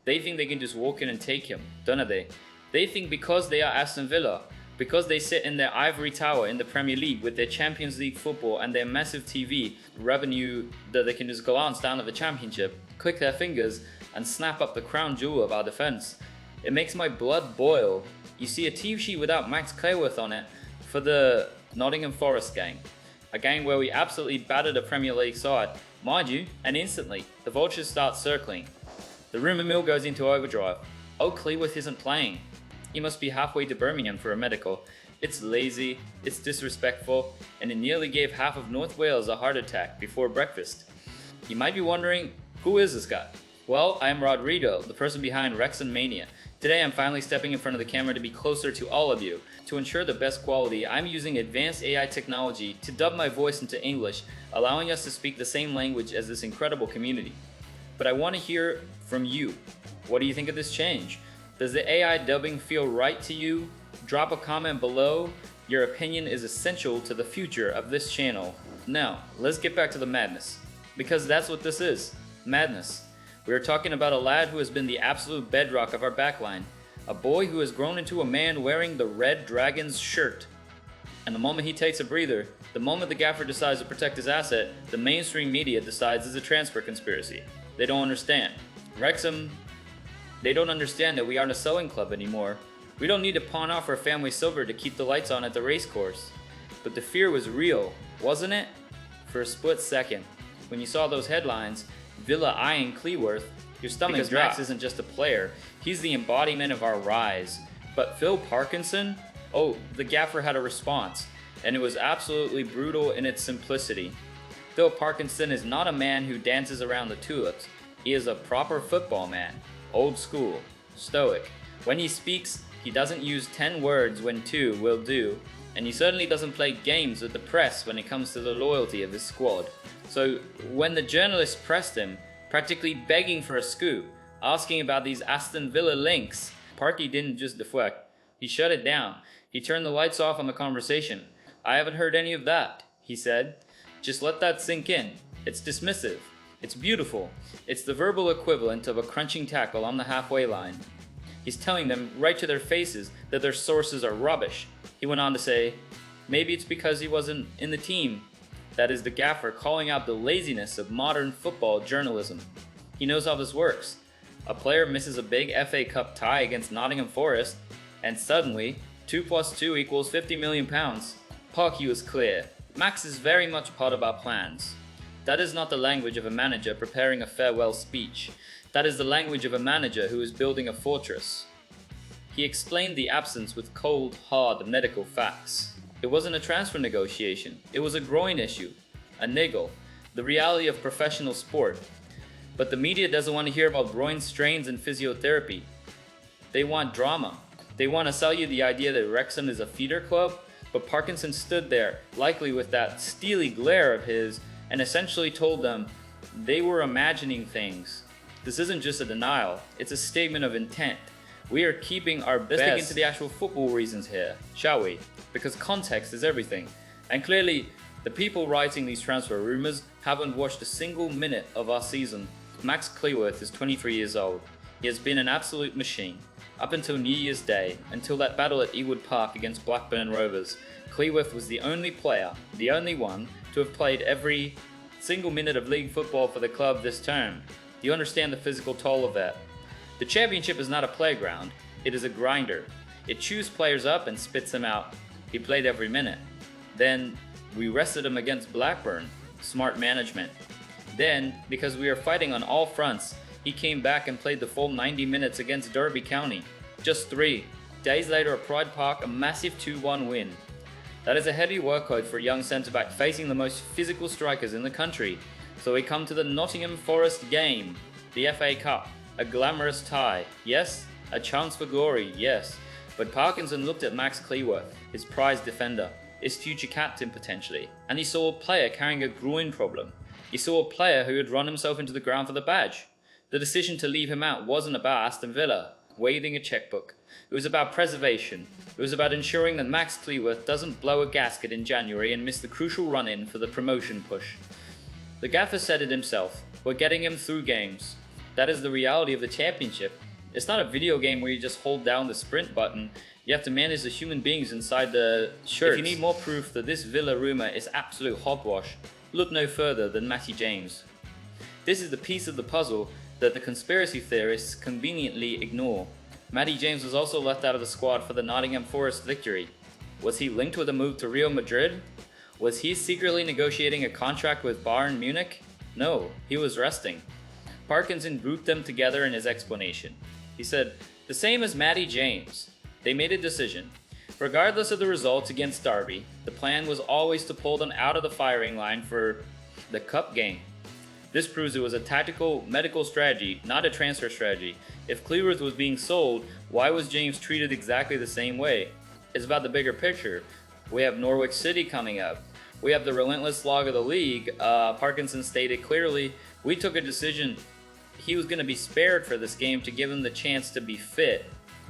They think they can just walk in and take him, don't they? They think because they are Aston Villa, because they sit in their ivory tower in the Premier League with their Champions League football and their massive TV revenue that they can just glance down at the Championship, click their fingers, and snap up the crown jewel of our defence. It makes my blood boil. You see a team sheet without Max Cleworth on it for the Nottingham Forest game. A game where we absolutely battered a Premier League side, mind you, and instantly, the vultures start circling. The rumour mill goes into overdrive. Oh, Cleworth isn't playing. He must be halfway to Birmingham for a medical. It's lazy, it's disrespectful, and it nearly gave half of North Wales a heart attack before breakfast. You might be wondering, who is this guy? Well, I am Rodrigo, the person behind Wrexham Mania. Today I'm finally stepping in front of the camera to be closer to all of you. To ensure the best quality, I'm using advanced AI technology to dub my voice into English, allowing us to speak the same language as this incredible community. But I want to hear from you. What do you think of this change? Does the AI dubbing feel right to you? Drop a comment below. Your opinion is essential to the future of this channel. Now, let's get back to the madness. Because that's what this is, madness. We are talking about a lad who has been the absolute bedrock of our backline. A boy who has grown into a man wearing the Red Dragons shirt. And the moment he takes a breather, the moment the gaffer decides to protect his asset, the mainstream media decides it's a transfer conspiracy. They don't understand. Wrexham, they don't understand that we aren't a sewing club anymore. We don't need to pawn off our family silver to keep the lights on at the racecourse. But the fear was real, wasn't it? For a split second, when you saw those headlines, Villa eyeing Cleworth, your stomach dropped. Because Max isn't just a player, he's the embodiment of our rise. But Phil Parkinson? Oh, the gaffer had a response, and it was absolutely brutal in its simplicity. Phil Parkinson is not a man who dances around the tulips. He is a proper football man. Old school, stoic. When he speaks, he doesn't use 10 words when 2 will do, and he certainly doesn't play games with the press when it comes to the loyalty of his squad. So when the journalists pressed him, practically begging for a scoop, asking about these Aston Villa links, Parky didn't just deflect, he shut it down. He turned the lights off on the conversation. I haven't heard any of that, he said. Just let that sink in. It's dismissive. It's beautiful. It's the verbal equivalent of a crunching tackle on the halfway line. He's telling them right to their faces that their sources are rubbish. He went on to say, maybe it's because he wasn't in the team. That is the gaffer calling out the laziness of modern football journalism. He knows how this works. A player misses a big FA Cup tie against Nottingham Forest, and suddenly, 2 + 2 equals £50 million. Parky was clear. Max is very much part of our plans. That is not the language of a manager preparing a farewell speech. That is the language of a manager who is building a fortress. He explained the absence with cold, hard medical facts. It wasn't a transfer negotiation. It was a groin issue, a niggle, the reality of professional sport. But the media doesn't want to hear about groin strains and physiotherapy. They want drama. They want to sell you the idea that Wrexham is a feeder club, but Parkinson stood there, likely with that steely glare of his, and essentially told them they were imagining things. This isn't just a denial, it's a statement of intent. We are keeping our best. Let's dig into the actual football reasons here, shall we? Because context is everything. And clearly, the people writing these transfer rumours haven't watched a single minute of our season. Max Cleworth is 23 years old. He has been an absolute machine. Up until New Year's Day, until that battle at Ewood Park against Blackburn Rovers, Cleworth was the only player, the only one, to have played every single minute of league football for the club this term. Do you understand the physical toll of that? The Championship is not a playground, it is a grinder. It chews players up and spits them out. He played every minute. Then, we rested him against Blackburn. Smart management. Then, because we are fighting on all fronts, he came back and played the full 90 minutes against Derby County. Just 3. Days later at Pride Park, a massive 2-1 win. That is a heavy workload for a young centre-back facing the most physical strikers in the country. So we come to the Nottingham Forest game, the FA Cup, a glamorous tie, yes, a chance for glory, yes, but Parkinson looked at Max Cleworth, his prized defender, his future captain potentially, and he saw a player carrying a groin problem. He saw a player who had run himself into the ground for the badge. The decision to leave him out wasn't about Aston Villa waving a checkbook. It was about preservation. It was about ensuring that Max Cleworth doesn't blow a gasket in January and miss the crucial run-in for the promotion push. The gaffer said it himself, we're getting him through games. That is the reality of the championship. It's not a video game where you just hold down the sprint button. You have to manage the human beings inside the shirts. If you need more proof that this Villa rumour is absolute hogwash, look no further than Matty James. This is the piece of the puzzle that the conspiracy theorists conveniently ignore. Matty James was also left out of the squad for the Nottingham Forest victory. Was he linked with a move to Real Madrid? Was he secretly negotiating a contract with Bayern Munich? No, he was resting. Parkinson grouped them together in his explanation. He said, "The same as Matty James. They made a decision. Regardless of the results against Derby, the plan was always to pull them out of the firing line for the cup game. This proves it was a tactical medical strategy, not a transfer strategy. If Cleworth was being sold, why was James treated exactly the same way? It's about the bigger picture. We have Norwich City coming up. We have the relentless slog of the league. Parkinson stated clearly, we took a decision. He was going to be spared for this game to give him the chance to be fit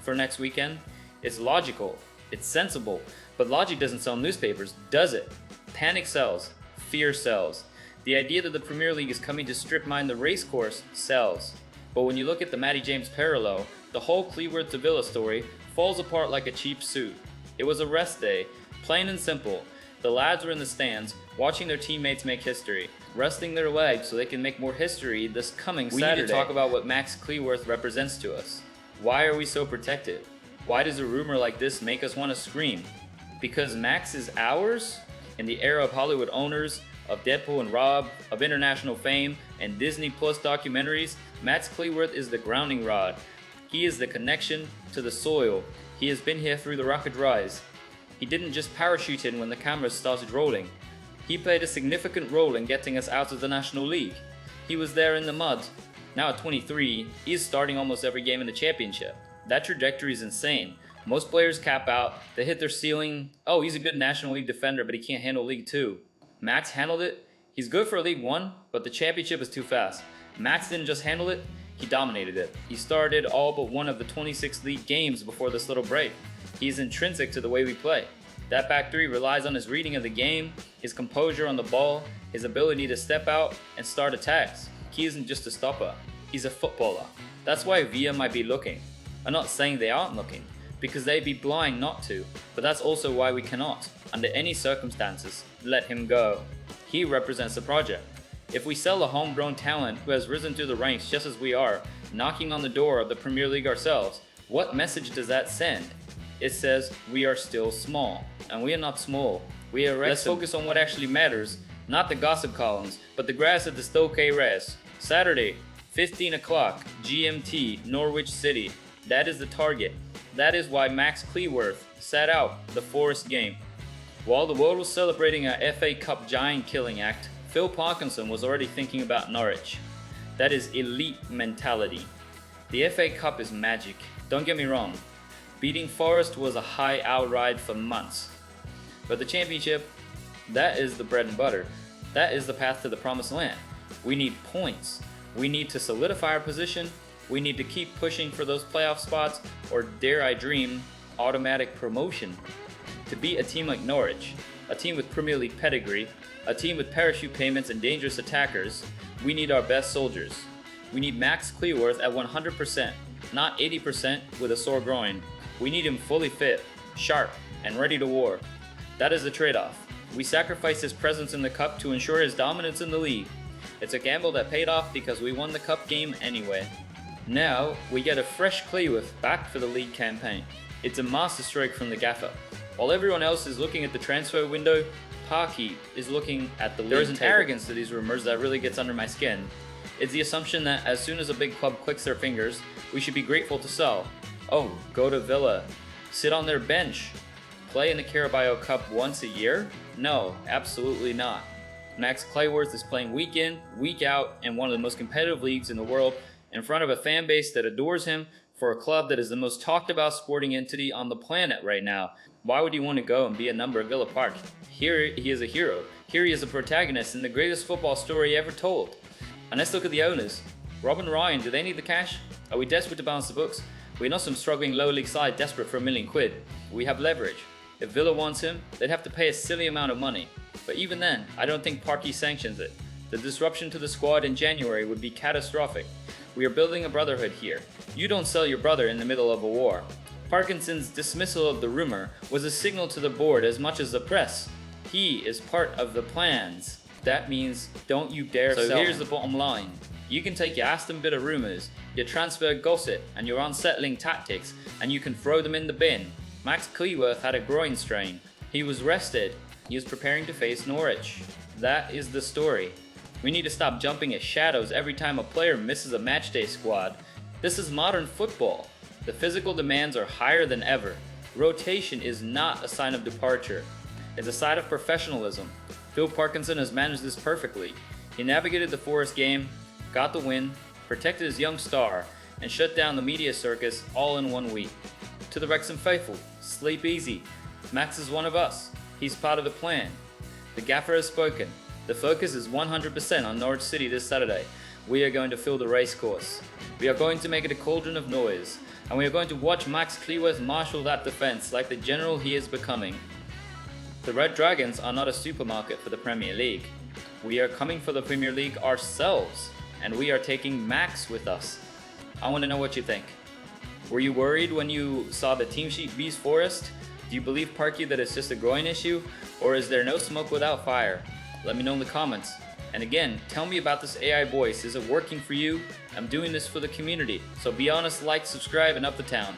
for next weekend. It's logical. It's sensible. But logic doesn't sell newspapers, does it? Panic sells. Fear sells. The idea that the Premier League is coming to strip mine the Racecourse sells. But when you look at the Matty James parallel, the whole Cleworth to Villa story falls apart like a cheap suit. It was a rest day, plain and simple. The lads were in the stands, watching their teammates make history, resting their legs so they can make more history this coming Saturday. We need to talk about what Max Cleworth represents to us. Why are we so protected? Why does a rumor like this make us want to scream? Because Max is ours? In the era of Hollywood owners, of Deadpool and Rob, of international fame, and Disney Plus documentaries, Max Cleworth is the grounding rod. He is the connection to the soil. He has been here through the rocket rise. He didn't just parachute in when the cameras started rolling. He played a significant role in getting us out of the National League. He was there in the mud. Now at 23, he is starting almost every game in the championship. That trajectory is insane. Most players cap out, they hit their ceiling. Oh, he's a good National League defender, but he can't handle League 2. Max handled it. He's good for League 1, but the championship is too fast. Max didn't just handle it, he dominated it. He started all but one of the 26 league games before this little break. He's intrinsic to the way we play. That back three relies on his reading of the game, his composure on the ball, his ability to step out and start attacks. He isn't just a stopper, he's a footballer. That's why Villa might be looking. I'm not saying they aren't looking, because they'd be blind not to, but that's also why we cannot, under any circumstances, let him go. He represents the project. If we sell a homegrown talent who has risen through the ranks just as we are, knocking on the door of the Premier League ourselves, what message does that send? It says we are still small, and we are not small. We are Wrexham. Let's focus on what actually matters, not the gossip columns, but the grass at the Stoke Res. Saturday, 15 o'clock, GMT, Norwich City. That is the target. That is why Max Cleworth sat out the Forest game. While the world was celebrating a FA Cup giant-killing act, Phil Parkinson was already thinking about Norwich. That is elite mentality. The FA Cup is magic, don't get me wrong. Beating Forest was a high outride for months. But the championship, that is the bread and butter. That is the path to the promised land. We need points. We need to solidify our position. We need to keep pushing for those playoff spots, or dare I dream, automatic promotion. To beat a team like Norwich, a team with Premier League pedigree, a team with parachute payments and dangerous attackers, we need our best soldiers. We need Max Cleworth at 100%, not 80% with a sore groin. We need him fully fit, sharp, and ready to war. That is the trade-off. We sacrificed his presence in the cup to ensure his dominance in the league. It's a gamble that paid off because we won the cup game anyway. Now, we get a fresh Cleworth back for the league campaign. It's a masterstroke from the gaffer. While everyone else is looking at the transfer window, Parky is looking at the league. There is an arrogance to these rumors that really gets under my skin. It's the assumption that as soon as a big club clicks their fingers, we should be grateful to sell. Oh, go to Villa. Sit on their bench. Play in the Carabao Cup once a year? No, absolutely not. Max Cleworth is playing week in, week out in one of the most competitive leagues in the world in front of a fan base that adores him for a club that is the most talked about sporting entity on the planet right now. Why would you want to go and be a number at Villa Park? Here he is a hero. Here he is a protagonist in the greatest football story ever told. And let's look at the owners. Rob and Ryan, do they need the cash? Are we desperate to balance the books? We're not some struggling lower league side desperate for £1 million. We have leverage. If Villa wants him, they'd have to pay a silly amount of money. But even then, I don't think Parky sanctions it. The disruption to the squad in January would be catastrophic. We are building a brotherhood here. You don't sell your brother in the middle of a war. Parkinson's dismissal of the rumor was a signal to the board as much as the press. He is part of the plans. That means don't you dare sell. So here's the bottom line. You can take your Aston Villa rumors, your transfer gossip, and your unsettling tactics, and you can throw them in the bin. Max Cleworth had a groin strain. He was rested. He is preparing to face Norwich. That is the story. We need to stop jumping at shadows every time a player misses a matchday squad. This is modern football. The physical demands are higher than ever. Rotation is not a sign of departure. It's a sign of professionalism. Phil Parkinson has managed this perfectly. He navigated the Forest game, got the win, protected his young star, and shut down the media circus all in 1 week. To the Wrexham faithful, sleep easy. Max is one of us. He's part of the plan. The gaffer has spoken. The focus is 100% on Norwich City this Saturday. We are going to fill the racecourse. We are going to make it a cauldron of noise. And we are going to watch Max Cleworth marshal that defense like the general he is becoming. The Red Dragons are not a supermarket for the Premier League. We are coming for the Premier League ourselves. And we are taking Max with us. I want to know what you think. Were you worried when you saw the team sheet beat Forest? Do you believe, Parky, that it's just a groin issue? Or is there no smoke without fire? Let me know in the comments. And again, tell me about this AI voice. Is it working for you? I'm doing this for the community. So be honest, like, subscribe, and up the town.